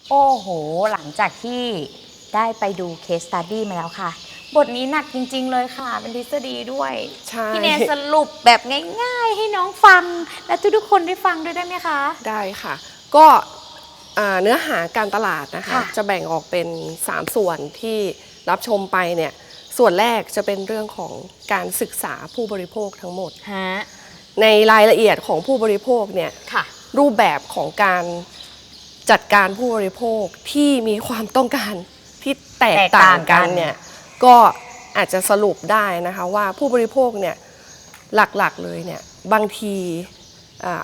โอ้โหหลังจากที่ได้ไปดู Case Study มาแล้วค่ะบทนี้หนักจริงๆเลยค่ะเป็นทฤษฎีด้วยใช่พี่แนนสรุปแบบง่ายๆให้น้องฟังและทุกๆคนได้ฟังด้วยได้ไหมคะได้ค่ะก็เนื้อหาการตลาดนะคะค่ะจะแบ่งออกเป็น3ส่วนที่รับชมไปเนี่ยส่วนแรกจะเป็นเรื่องของการศึกษาผู้บริโภคทั้งหมดฮะในรายละเอียดของผู้บริโภคเนี่ยค่ะรูปแบบของการจัดการผู้บริโภคที่มีความต้องการที่แตกต่างกันเนี่ยก็อาจจะสรุปได้นะคะว่าผู้บริโภคเนี่ยหลักๆเลยเนี่ยบางที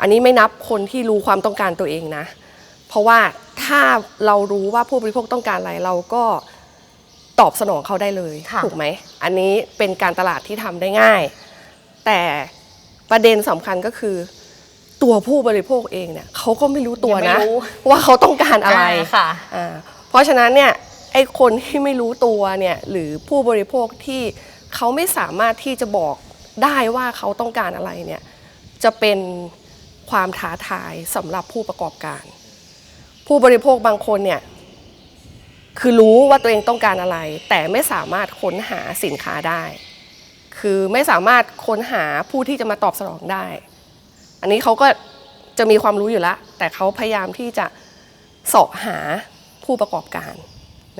อันนี้ไม่นับคนที่รู้ความต้องการตัวเองนะเพราะว่าถ้าเรารู้ว่าผู้บริโภคต้องการอะไรเราก็ตอบสนองเขาได้เลยถูกไหมอันนี้เป็นการตลาดที่ทำได้ง่ายแต่ประเด็นสำคัญก็คือตัวผู้บริโภคเองเนี่ยเขาก็ไม่รู้ตัวนะว่าเขาต้องการอะไรเพราะฉะนั้นเนี่ยไอ้คนที่ไม่รู้ตัวเนี่ยหรือผู้บริโภคที่เขาไม่สามารถที่จะบอกได้ว่าเขาต้องการอะไรเนี่ยจะเป็นความท้าทายสำหรับผู้ประกอบการผู้บริโภคบางคนเนี่ยคือรู้ว่าตัวเองต้องการอะไรแต่ไม่สามารถค้นหาสินค้าได้คือไม่สามารถค้นหาผู้ที่จะมาตอบสนองได้อันนี้เขาก็จะมีความรู้อยู่แล้วแต่เขาพยายามที่จะเสาะหาผู้ประกอบการ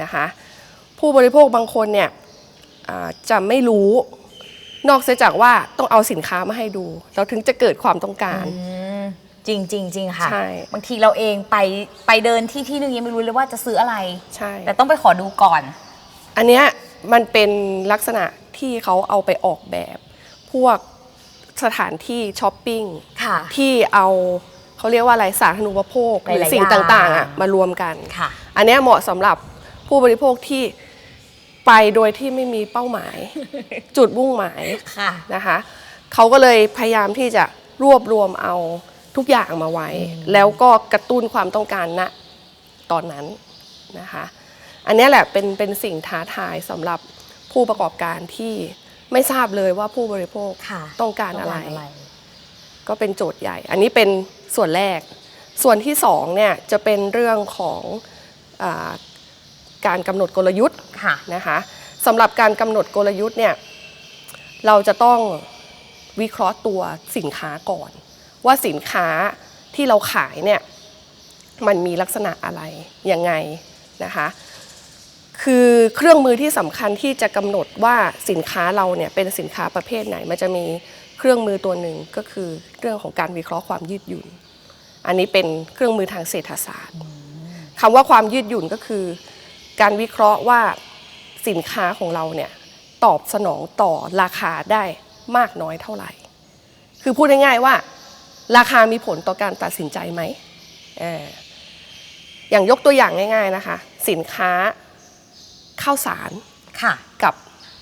นะคะผู้บริโภคบางคนเนี่ยจะไม่รู้นอกเสียจากว่าต้องเอาสินค้ามาให้ดูเราถึงจะเกิดความต้องการจริงจริงจริงค่ะใช่บางทีเราเองไปเดินที่นึงยังไม่รู้เลยว่าจะซื้ออะไรใช่แต่ต้องไปขอดูก่อนอันเนี้ยมันเป็นลักษณะที่เขาเอาไปออกแบบพวกสถานที่ช้อปปิ้งที่เอาเขาเรียกว่าอะไรสาธารณูปโภคหรือสิ่งต่างๆมารวมกันอันนี้เหมาะสำหรับผู้บริโภคที่ไปโดยที่ไม่มีเป้าหมาย จุดมุ่งหมายนะคะเขาก็เลยพยายามที่จะรวบรวมเอาทุกอย่างมาไว้แล้วก็กระตุ้นความต้องการณตอนนั้นนะคะอันนี้แหละเป็นสิ่งท้าทายสำหรับผู้ประกอบการที่ไม่ทราบเลยว่าผู้บริโภคต้องการอะไรก็เป็นโจทย์ใหญ่อันนี้เป็นส่วนแรกส่วนที่2เนี่ยจะเป็นเรื่องของการกำหนดกลยุทธ์นะคะสำหรับการกำหนดกลยุทธ์เนี่ยเราจะต้องวิเคราะห์ตัวสินค้าก่อนว่าสินค้าที่เราขายเนี่ยมันมีลักษณะอะไรยังไงนะคะคือเครื่องมือที่สำคัญที่จะกำหนดว่าสินค้าเราเนี่ยเป็นสินค้าประเภทไหนมันจะมีเครื่องมือตัวหนึ่งก็คือเรื่องของการวิเคราะห์ความยืดหยุ่นอันนี้เป็นเครื่องมือทางเศรษฐศาสตร์คำว่าความยืดหยุ่นก็คือการวิเคราะห์ว่าสินค้าของเราเนี่ยตอบสนองต่อราคาได้มากน้อยเท่าไหร่คือพูดง่ายๆว่าราคามีผลต่อการตัดสินใจไหมอย่างยกตัวอย่างง่ายๆนะคะสินค้าข้าวสารกับ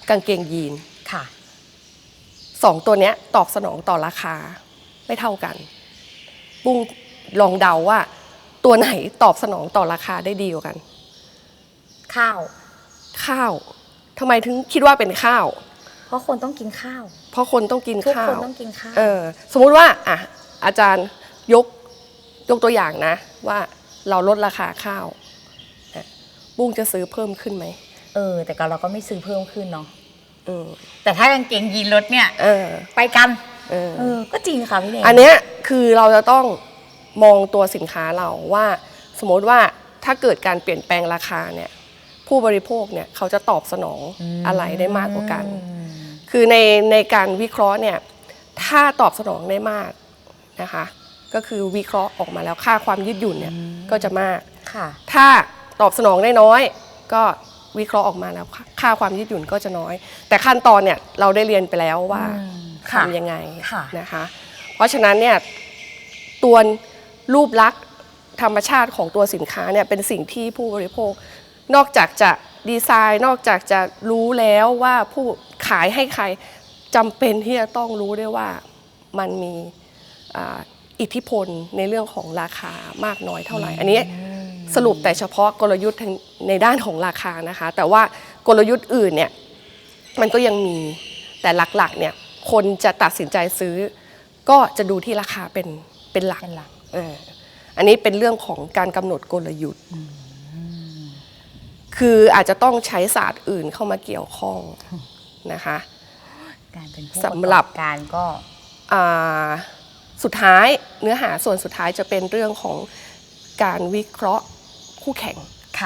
กางเกงยีน2ตัวนี้ตอบสนองต่อราคาไม่เท่ากันปุ้งลองเดาว่าตัวไหนตอบสนองต่อราคาได้ดีกว่ากันข้าวทำไมถึงคิดว่าเป็นข้าวเพราะคนต้องกินข้าวเพราะคนต้องกินข้าวทุกคนต้องกินข้าวสมมุติว่าอาจารย์ยกตัวอย่างนะว่าเราลดราคาข้าวปุ้งจะซื้อเพิ่มขึ้นไหมแต่ก็เราก็ไม่ซื้อเพิ่มขึ้นเนาะแต่ถ้ากางเกงยีนลดเนี่ยไปกันก็จริงค่ะพี่เนยอันเนี้ยคือเราจะต้องมองตัวสินค้าเราว่าสมมติว่าถ้าเกิดการเปลี่ยนแปลงราคาเนี่ยผู้บริโภคเนี่ยเขาจะตอบสนองอะไรได้มากกว่ากันคือในการวิเคราะห์เนี่ยถ้าตอบสนองได้มากนะคะก็คือวิเคราะห์ออกมาแล้วค่าความยืดหยุ่นเนี่ยก็จะมากถ้าตอบสนองได้น้อยก็วิเคราะห์ออกมาแล้วค่าความยืดหยุ่นก็จะน้อยแต่ขั้นตอนเนี่ยเราได้เรียนไปแล้วว่าทำยังไงนะคะเพราะฉะนั้นเนี่ยตัวรูปลักษณ์ธรรมชาติของตัวสินค้าเนี่ยเป็นสิ่งที่ผู้บริโภคนอกจากจะดีไซน์นอกจากจะรู้แล้วว่าผู้ขายให้ใครจำเป็นที่จะต้องรู้ด้วยว่ามันมีอิทธิพลในเรื่องของราคามากน้อยเท่าไหร่อันนี้สรุปแต่เฉพาะกลยุทธ์ในด้านของราคานะคะแต่ว่ากลยุทธ์อื่นเนี่ยมันก็ยังมีแต่หลักๆเนี่ยคนจะตัดสินใจซื้อก็จะดูที่ราคาเป็นหลักอันนี้เป็นเรื่องของการกำหนดกลยุทธ์ คืออาจจะต้องใช้ศาสตร์อื่นเข้ามาเกี่ยวข้องนะคะ การเป็นผู้ สำหรับ ประกอการก็ สุดท้ายเนื้อหาส่วนสุดท้ายจะเป็นเรื่องของการวิเคราะห์คู่แข่ง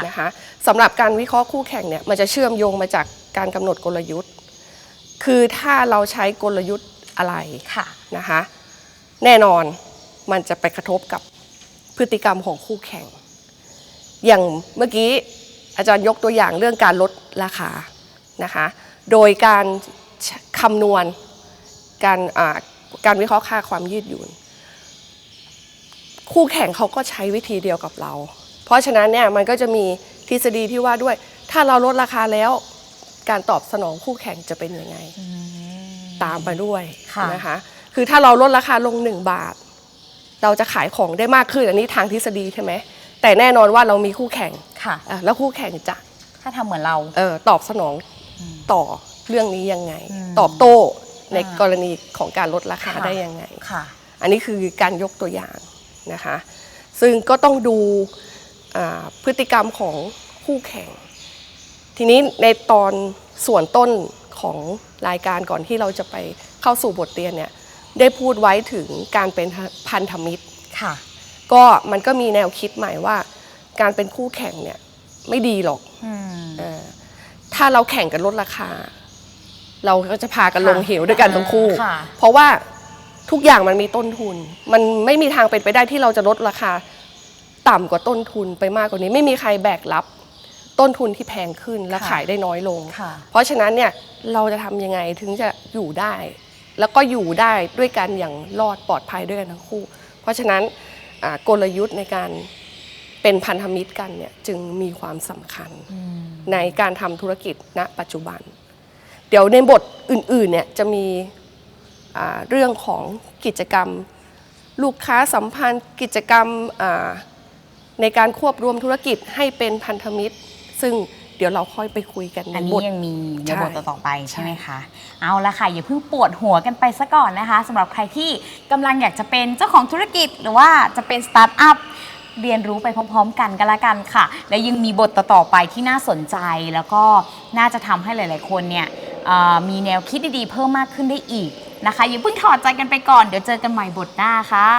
นะคะสำหรับการวิเคราะห์คู่แข่งเนี่ยมันจะเชื่อมโยงมาจากการกำหนดกลยุทธ์คือถ้าเราใช้กลยุทธ์อะไรนะคะแน่นอนมันจะไปกระทบกับพฤติกรรมของคู่แข่งอย่างเมื่อกี้อาจารย์ยกตัวอย่างเรื่องการลดราคานะคะโดยการคำนวณการวิเคราะห์ค่าความยืดหยุ่นคู่แข่งเขาก็ใช้วิธีเดียวกับเราเพราะฉะนั้นเนี่ยมันก็จะมีทฤษฎีที่ว่าด้วยถ้าเราลดราคาแล้วการตอบสนองคู่แข่งจะเป็นยังไงตามไปด้วยนะคะคือถ้าเราลดราคาลง1 บาทเราจะขายของได้มากขึ้นอันนี้ทางทฤษฎีใช่ไหมแต่แน่นอนว่าเรามีคู่แข่งแล้วคู่แข่งจะถ้าทำเหมือนเราตอบสนองต่อเรื่องนี้ยังไงตอบโต้ในกรณีของการลดราคาได้ยังไงอันนี้คือการยกตัวอย่างนะคะซึ่งก็ต้องดูพฤติกรรมของคู่แข่งทีนี้ในตอนส่วนต้นของรายการก่อนที่เราจะไปเข้าสู่บทเรียนเนี่ยได้พูดไว้ถึงการเป็นพันธมิตรก็มันก็มีแนวคิดใหม่ว่าการเป็นคู่แข่งเนี่ยไม่ดีหรอกถ้าเราแข่งกันลดราคาเราก็จะพากันลงเหวด้วยกันทั้งคู่เพราะว่าทุกอย่างมันมีต้นทุนมันไม่มีทางเป็นไปได้ที่เราจะลดราคาต่ำกว่าต้นทุนไปมากกว่านี้ไม่มีใครแบกรับต้นทุนที่แพงขึ้นและขายได้น้อยลงเพราะฉะนั้นเนี่ยเราจะทำยังไงถึงจะอยู่ได้แล้วก็อยู่ได้ด้วยกันอย่างรอดปลอดภัยด้วยกันทั้งคู่เพราะฉะนั้นกลยุทธ์ในการเป็นพันธมิตรกันเนี่ยจึงมีความสำคัญในการทำธุรกิจณปัจจุบันเดี๋ยวในบทอื่นๆเนี่ยจะมีเรื่องของกิจกรรมลูกค้าสัมพันธ์กิจกรรมในการควบรวมธุรกิจให้เป็นพันธมิตรซึ่งเดี๋ยวเราค่อยไปคุยกันในบทอันนี้ยังมีในบทต่อไปใช่ไหมคะเอาละค่ะอย่าเพิ่งปวดหัวกันไปซะก่อนนะคะสำหรับใครที่กำลังอยากจะเป็นเจ้าของธุรกิจหรือว่าจะเป็นสตาร์ทอัพเรียนรู้ไปพร้อมๆกันละกันค่ะและยังมีบทต่อๆไปที่น่าสนใจแล้วก็น่าจะทำให้หลายๆคนเนี่ยมีแนวคิดดีๆเพิ่มมากขึ้นได้อีกนะคะอย่าเพิ่งถอดใจกันไปก่อนเดี๋ยวเจอกันใหม่บทหน้าค่ะ